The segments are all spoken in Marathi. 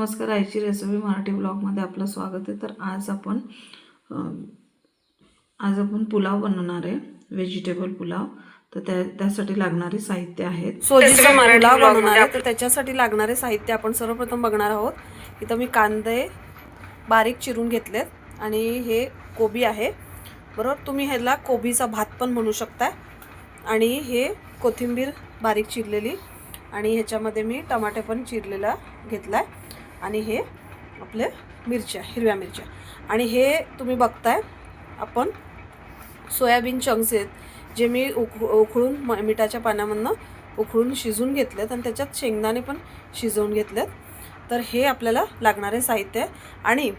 नमस्कार, आईची रेसिपी मराठी ब्लॉगमध्ये आपलं स्वागत आहे। तर आज आपण पुलाव बनवणार आहे, व्हेजिटेबल पुलाव। तर त्यासाठी लागणारे साहित्य आहेत। सोजीचा पुलाव बनवणार आहे, तर त्याच्यासाठी लागणारे साहित्य आपण सर्वप्रथम बघणार आहोत। इथं मी कांदे बारीक चिरून घेतलेत आणि हे कोबी आहे, बरोबर। तुम्ही ह्याला कोबीचा भात पण म्हणू शकता। आणि हे कोथिंबीर बारीक चिरलेली, आणि ह्याच्यामध्ये मी टमाटे पण चिरलेला घेतलाय, आणि हे आपले मिरच्या, हिरव्या मिरच्या। आणि हे तुम्ही बघताय आपण सोयाबीन चंक्स आहेत, जे मी उकळून मिठाच्या पाण्यामधनं उकळून शिजवून घेतलेत, आणि त्याच्यात शेंगदाणे पण शिजवून घेतलेत। तर हे आपल्याला लागणारे साहित्य। आणि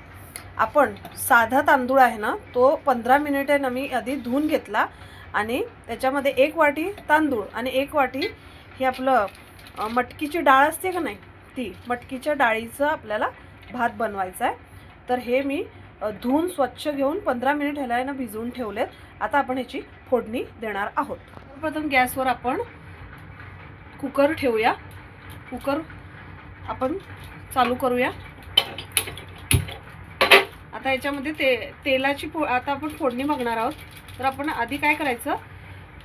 आपण साधा तांदूळ आहे ना, तो 15 मिनिटे ना मी आधी धुवून घेतला, आणि त्याच्यामध्ये 1 वाटी तांदूळ आणि 1 वाटी हे आपलं मटकीची डाळ असते का नाही, ती मटकीच्या डाळीचा आपल्याला भात बनवायचा आहे। तर हे मी धुवून स्वच्छ घेऊन 15 मिनिट ह्याला ना भिजवून ठेवलेत। आता आपण ह्याची फोडणी देणार आहोत। प्रथम गॅसवर आपण कुकर ठेवूया, कुकर आपण चालू करूया। आता याच्यामध्ये तेलाची आता आपण फोडणी बघणार आहोत। तर आपण आधी काय करायचं,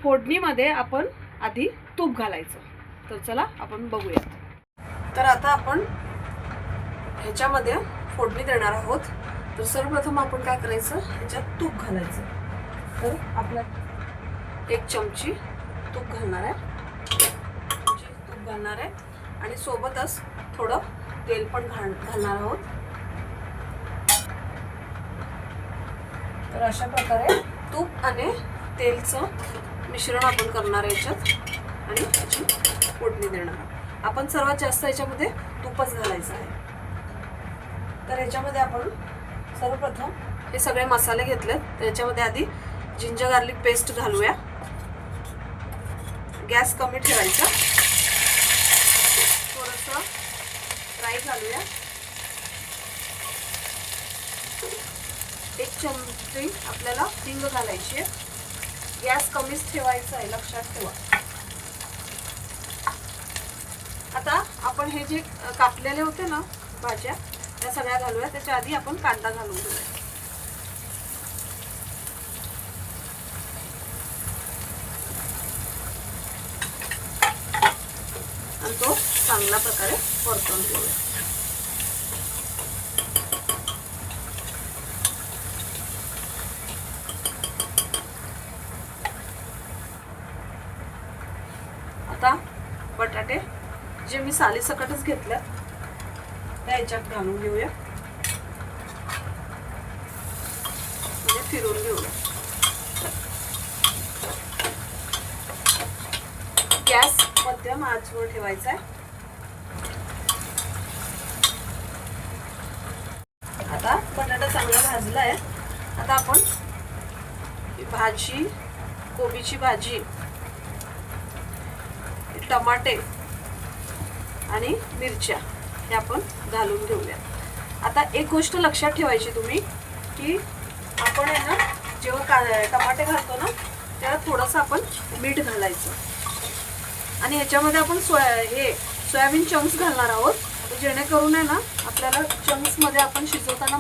फोडणीमध्ये आपण आधी तूप घालायचं। तर चला आपण बघूया। तर आता आपण ह्याच्यामध्ये फोडणी देणार आहोत। तर सर्वप्रथम आपण काय करायचं, ह्याच्यात तूप घालायचं। तर आपला 1 चमची तूप घालणार आहे, आणि सोबतच थोडं तेल पण घालणार आहोत। तर अशा प्रकारे तूप आणि तेलचं मिश्रण आपण करणार आहे याच्यात, आणि त्याची फोडणी देणार आहोत। आपण सर्वात जास्त याच्यामध्ये तूपच घालायचं आहे। तर याच्यामध्ये आपण सर्वप्रथम हे सगळे मसाले घेतलेत। त्याच्यामध्ये आधी जिंजर गार्लिक पेस्ट घालूया। गॅस कमी ठेवायचा, थोडंसं फ्राय घालूया। 1 चमची आपल्याला हिंग घालायची आहे। गॅस कमीच ठेवायचा आहे, लक्षात ठेवा। आता आपण हे जे कापलेले होते ना भाज्या, त्या सगळ्या घालूया। त्याच्या आधी आपण कांदा घालून घेऊया। आणि तो चांगल्या प्रकारे परतून घेऊया। आता बटाटे जे मी सालीसकटच घेतल्यात त्या ह्याच्यात घालून घेऊया, म्हणजे फिरून घेऊया। गॅस मध्यम आचेवर ठेवायचा आहे। आता बटाटा चांगला भाजला आहे। आता आपण भाजी, कोबीची भाजी, टमाटे आणि मिरच्या हे आपण घालून घेऊया। आता एक गोष्ट लक्षात ठेवायची तुम्ही, की आपण आहे ना जेव्हा टमाटे घालतो ना, तेव्हा थोडंसं आपण मीठ घालायचं। आणि ह्याच्यामध्ये आपण सोयाबीन चंक्स घालणार आहोत, जेणेकरून आहे ना आपल्याला चंक्समध्ये आपण शिजवताना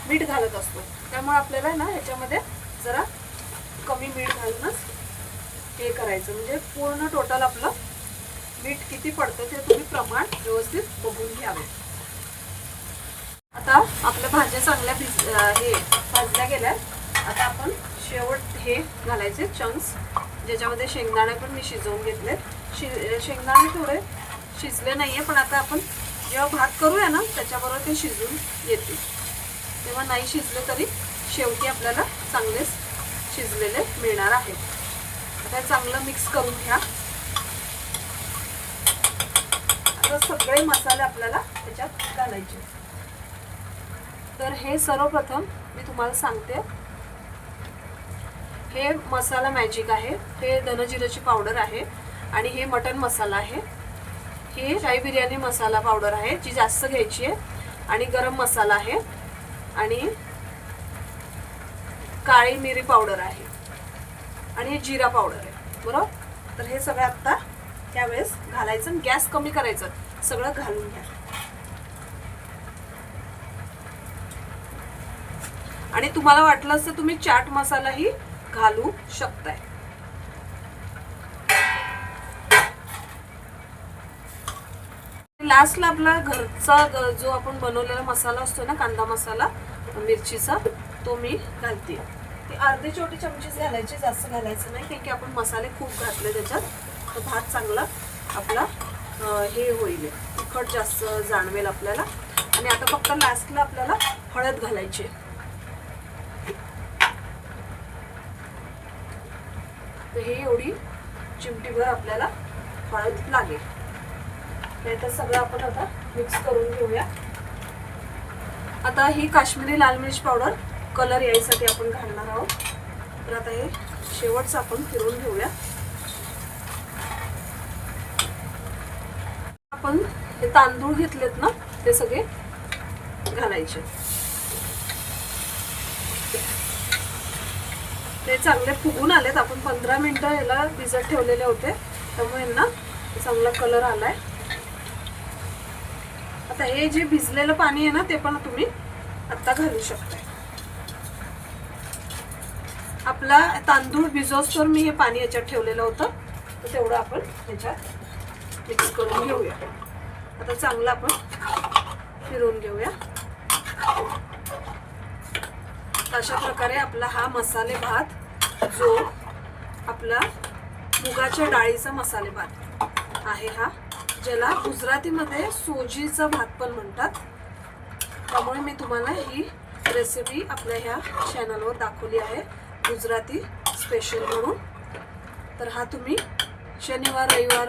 मीठ घालत असतो। त्यामुळे आपल्याला ना ह्याच्यामध्ये जरा कमी मीठ घालूनच हे करायचं, म्हणजे पूर्ण टोटल आपलं मीठ किती पडतं ते तुम्ही प्रमाण व्यवस्थित बघून घ्यावे। आता आपल्या भाज्या चांगल्या भाजल्या गेल्या। आता आपण शेवट हे घालायचे चंक्स, ज्याच्यामध्ये शेंगदाणे पण मी शिजवून घेतले। शेंगदाणे थोडे शिजले नाहीये, पण आता आपण जेव्हा भात करूया ना त्याच्याबरोबर ते शिजून येतील। तेव्हा नाही शिजले तरी शेवटी आपल्याला चांगलेच शिजलेले मिळणार आहेत। आता चांगलं मिक्स करून घ्या। आता सगळे मसाले आपल्याला त्याच्यात घालायचे। तर हे सर्वप्रथम मी तुम्हाला सांगते, हे मसाला मॅजिक आहे, हे धनजिराची पावडर आहे, आणि हे मटन मसाला आहे, हे शाही बिर्याणी मसाला पावडर आहे जी जास्त घ्यायची आहे, आणि गरम मसाला आहे, आणि काळी मिरी पावडर आहे, आणि जिरा पावडर आहे, बरोबर। तर हे सगळं आता त्यावेळेस घालायचं, गॅस कमी करायचं, सगळं घालून घ्या। आणि तुम्हाला वाटलं तर तुम्ही चाट मसालाही घालू शकताय. लास्टला आपला घरचा जो आपण बनवलेला मसाला असतो ना, कांदा मसाला मिरचीचा, तो मी घालते. ती अर्धी छोटी चमचीच घालायची, जास्त घालायचं नाही, कारण की आपण मसाले खूप घातले त्याच्यात, तर भात चांगला आपला हे होईल, तिखट जास्त जाणवेल आपल्याला. आणि आता फक्त लास्टला आपल्याला हळद घालायची. तर हे एवढी चिमटीभर आपल्याला हळद लागेल. तर सगळं आपण आता मिक्स करून घेऊया. आता ही काश्मीरी लाल मिर्च पावडर कलर यायसाठी आपण घालणार आहोत. तर आता हे शेवटचं आपण फिरवून घेऊया. आपण हे तांदूळ घेतलेत ना, ते सगळे घालायचे. ते चांगले फुगून आलेत. आपण 15 मिनिटं याला भिजत ठेवलेले होते, त्यामुळे यांना चांगला कलर आलाय. आता हे जे भिजलेलं पाणी आहे ना, ते पण तुम्ही आता घालू शकताय. आपला तांदूळ भिजवस्तोवर मी हे पाणी याच्यात ठेवलेलं होतं, तर तेवढं आपण याच्यात मिक्स करून घेऊया. आता चांगलं आपण फिरवून घेऊया. अशा प्रकारे आपला हा मसाले भात, जो आपला मुगाच्या डाळीचा मसाले भात आहे, हा ज्याला गुजरातीमध्ये सोजीचा भात पण म्हणतात. त्यामुळे मी तुम्हाला ही रेसिपी आपल्या ह्या चॅनलवर दाखवली आहे, गुजराती स्पेशल म्हणून. तर हा तुम्ही शनिवार रविवार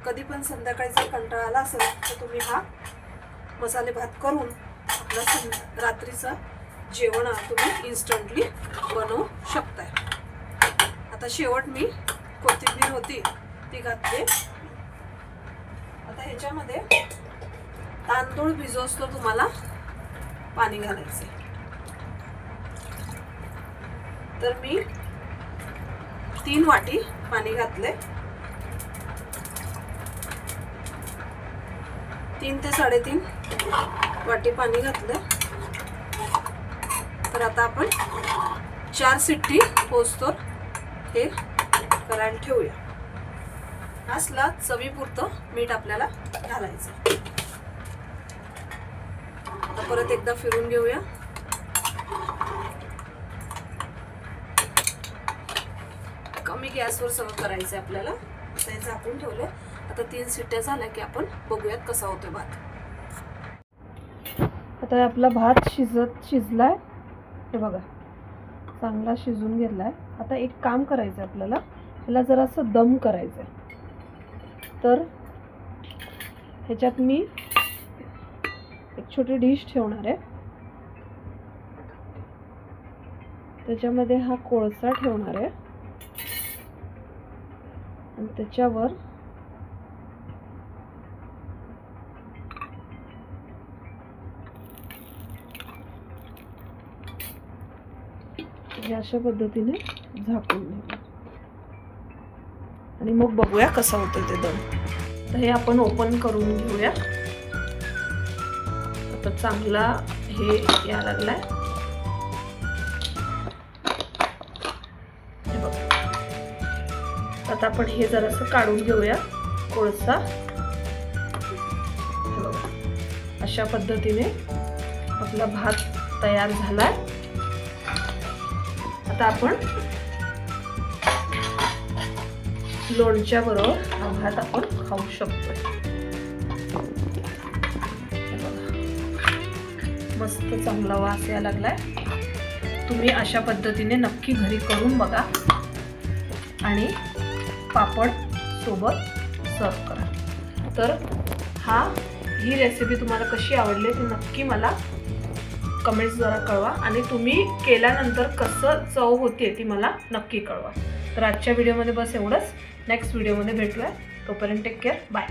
कधी पण संध्याकाळी जर कंटाळा आला असेल तर तुम्ही हा मसाले भात करून आपला रात्रीचा जेवण तुम्ही इन्स्टंटली बनवू शकताय. आता शेवट मी कोथिंबीर होती ती घातली. आता ह्याच्यामध्ये तांदूळ भिजवतो तुम्हाला पाणी घालायचे. तर मी 3 वाटी पाणी घातले. 3 ते 3.5 वाटी पाणी घातलं. तर आता आपण 4 शिट्टी पोचतो हे करायला ठेवूया. लास्टला चवीपुरतं मीठ आपल्याला घालायचं. आता परत एकदा फिरून घेऊया. कमी गॅसवर सगळं करायचं आपल्याला. ते झाकून ठेवलं. आता 3 शिट्ट्या झाल्या की आपण बघूयात कसा होतो भात. आता आपला भात शिजलाय, हे बघा चांगला शिजून गेलाय. आता एक काम करायचं आपल्याला, ह्याला जरासं दम करायचं. तर ह्याच्यात मी एक छोटी डिश ठेवणार आहे, त्याच्यामध्ये हा कोळसा ठेवणार आहे आणि त्याच्यावर अशा पद्धतीने झाकून घेऊ आणि मग बघूया कसं होतं ते दम. तर हे आपण ओपन करून घेऊया. आता चांगला हे या लागलाय, हे बघा. आता आपण हे जरासं काढून घेऊया कोळसा. हे बघा अशा पद्धतीने आपला भात तयार झालाय. आता आपण लोणच्या बरोबर हा भात आपण खाऊ शकतो. मस्त चांगला वास यायला लागलाय. तुम्ही अशा पद्धतीने नक्की घरी करून बघा आणि पापड सोबत सर्व करा. तर ही रेसिपी तुम्हाला कशी आवडली ती नक्की मला कमेंट्स जरा कळवा आणि तुम्ही केल्यानंतर कसं चव होते ती मला नक्की कळवा. तर आजच्या व्हिडिओमध्ये बस एवढंच. नेक्स्ट व्हिडिओमध्ये भेटूया. तोपर्यंत टेक केअर. बाय.